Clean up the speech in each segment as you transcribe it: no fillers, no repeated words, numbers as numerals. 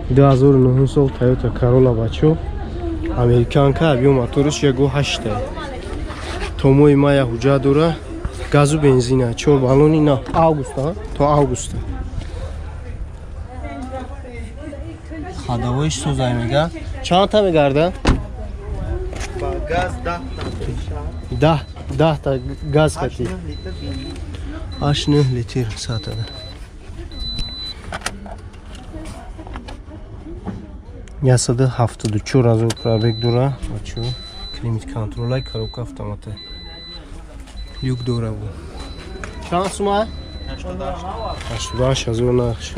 2009 сол Toyota Corolla бачо. Американка, объем моториш 1.8. То моҳи мая ҳуҷҷат дора. Газу бензина, 4 баллони на август, то август. Ходовоиш сӯзай мега. Чанд та мегарда? Ба газ 10 та. 10 та газ кати. 8 литр сатада. Ясада 74,000 пробег дора. Бачо, климат контролай, коробка автомата. Люк дора бу. Чанд сума? 88,000 нақш.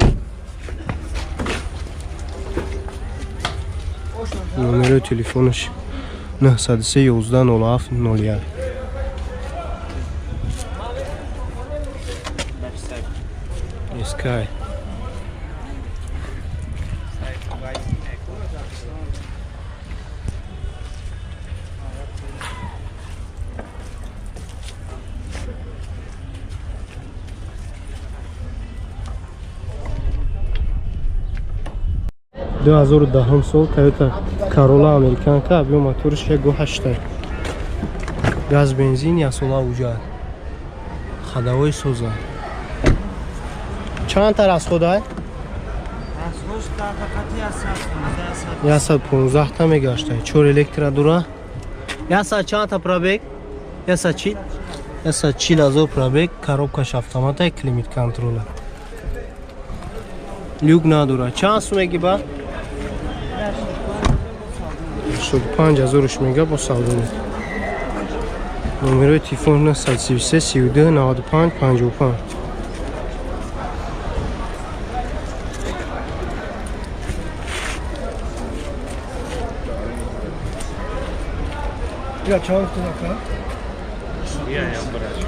Номери телефонаш 903 11 07 01. Искай. До 2010 сол Toyota Corolla американка, объем моториш 1.8. Газ бензин я сола уҷа. Ходовой соза. Чанд та расходай? Расход та фақат 115 та мегаштай. 4 электро дура. 100 чанд та пробег? 140,000 пробег, коробкаш автомата, климат контрола. Люк надура. Чанд сум мегиба? 85,000 мега бо савдони. Номери телефон 933 32 95 55. Я чанд та? Я брат.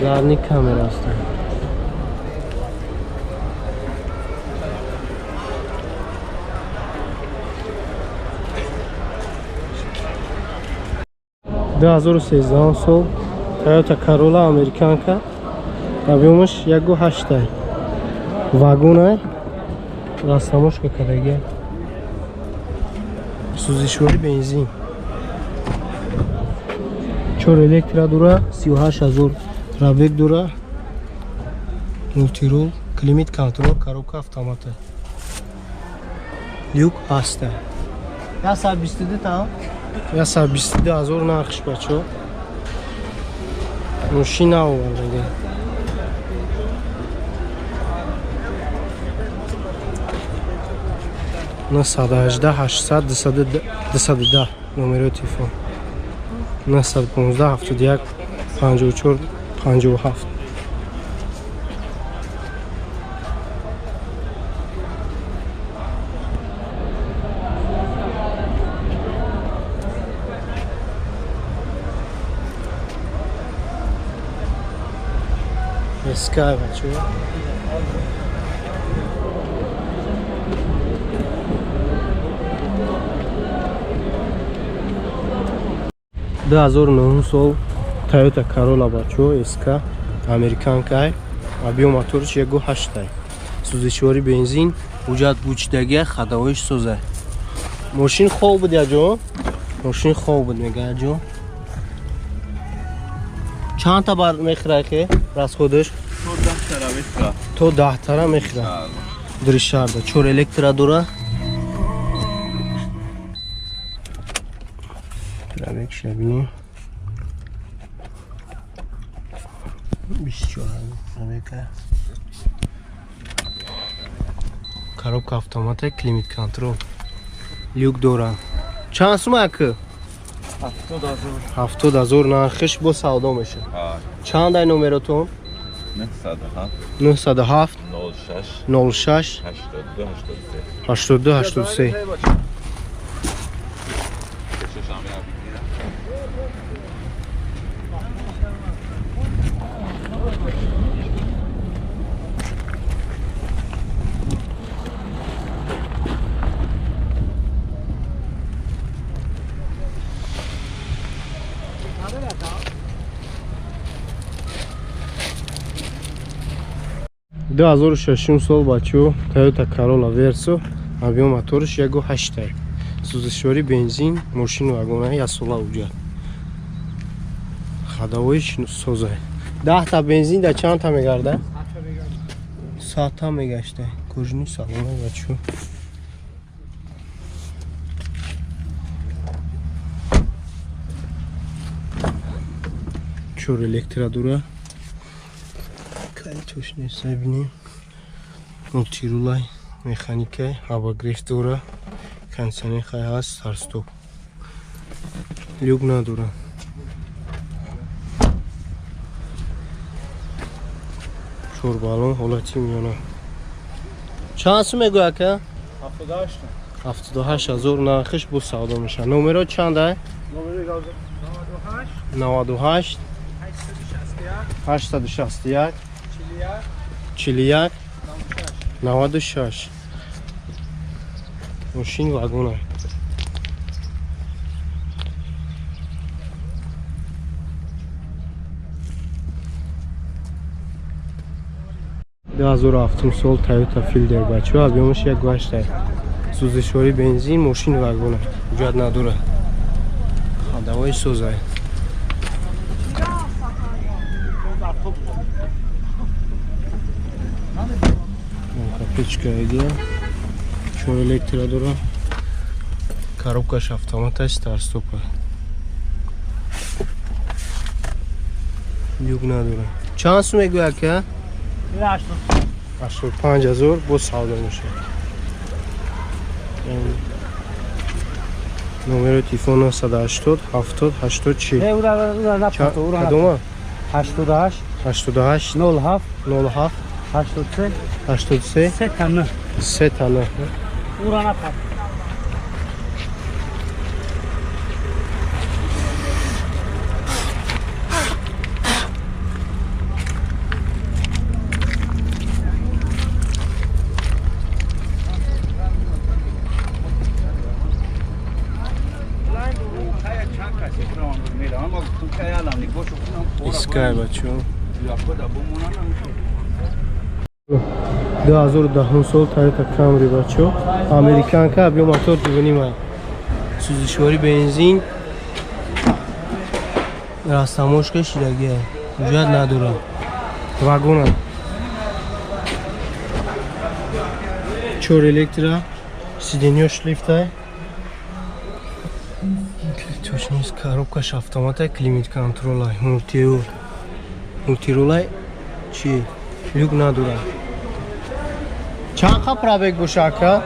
Zadnji kamera ostaje. До 2013 сол Toyota Corolla американка. Объемаш 1.8. Вагон растаможка караги. Сӯзишвори бензин. 4 электро дура, 38,000 пробег дура. Мультирул, климат контрол, коробка автомата. Люк аста. 122 та? 122,000 нархш бачо. Машина овардаги. На 118 800 210 номери телефон. На 115 71 54 57. Скай бачо. До 2009 сол Toyota Corolla бачо SK американка, объем моториш 1.8. Сӯзишвори бензин, ҳуҷҷат бучидаги, ходовоиш сӯза. Мошин хоб буд яҷо? Мошин хоб буд мега яҷо. Чанд та бар мехӯрад ке расходиш? То 10 тара мехӯрад. Дришарда 4 электро дора. Пробег шабини 24 пробега. Коробка автомата, климат контрол. Люк дора. Чанд сум ака? 70,000 нархиш бо савдо меша. Чанд ай номеротон? 907 06 82 83. 2006 сол бачо Toyota Corolla Verso объем моториш 1.8 сӯзишворӣ бензин мошини вагонаи 1 сола уҷад хадовоиш соза 10 та бензин да чанд та мегардад 100 та мегашта кожини салона бачо чор электrodura кайтош несабинем мултирулай механикай ҳавогриф дора кондиционер ҳаст старстоп люк надора чорбалон ҳолати миёна чанд сум мегӯяд ака 78000 нархиш бо савдо мешавад номеро чанда 98 861 41 96 мошини вагона 2007 сол Toyota Fielder бачо объемиш 1.8 сӯзишворӣ бензин мошини вагона ҳуҷҷат надора ҳадавои соза печка иде чор электrodura коробкаш автомата старстопа люк надора чанд сум мегӯяд ка 85000 бо савдо мешавад номери телефон 180 70 84 кадома 88 88 07 07 83 83 3 тана Искай бачо 2010 сол Toyota Camry бачо американка объем мотор 2.5 сӯзишворӣ бензин растамошка шидагия ҳуҷҷат надора вагона чор электро сиденё шлифтай точнист коробкаш автомата климат контролай мултирулай чи люк надора чанд қа пробег боша ака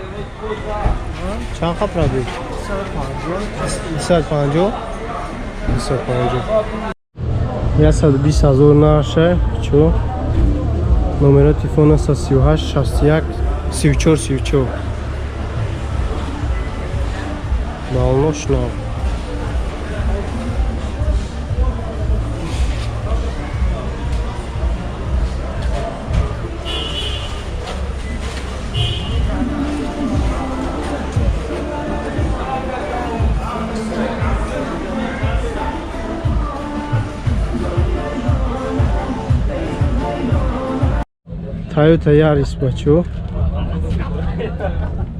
чанд қа пробег 250 120000 наша чо номери телефона 138 61 34 34 балношно Toyota Yaris бачо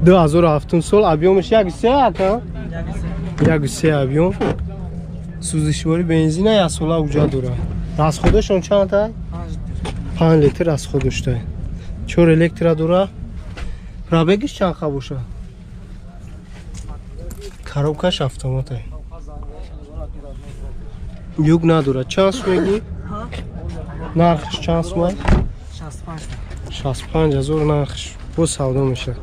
2007 сол объемиш 1.3 ака 1.3 объем сӯзишворӣ бензина 1 сола уҷа дора расходашон чанд та 5 литр расход дошта чор электrodura пробегиш чанд қа боша коробкаш автомата люк надора чанд сум мегӯ нархиш чанд сум 65000 нархиш бо савдо мешавад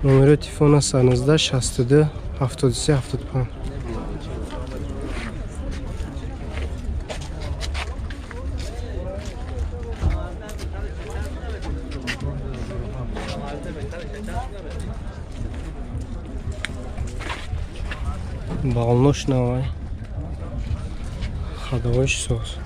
номери телефона 119 62 73 75 балнош навай ходовой соус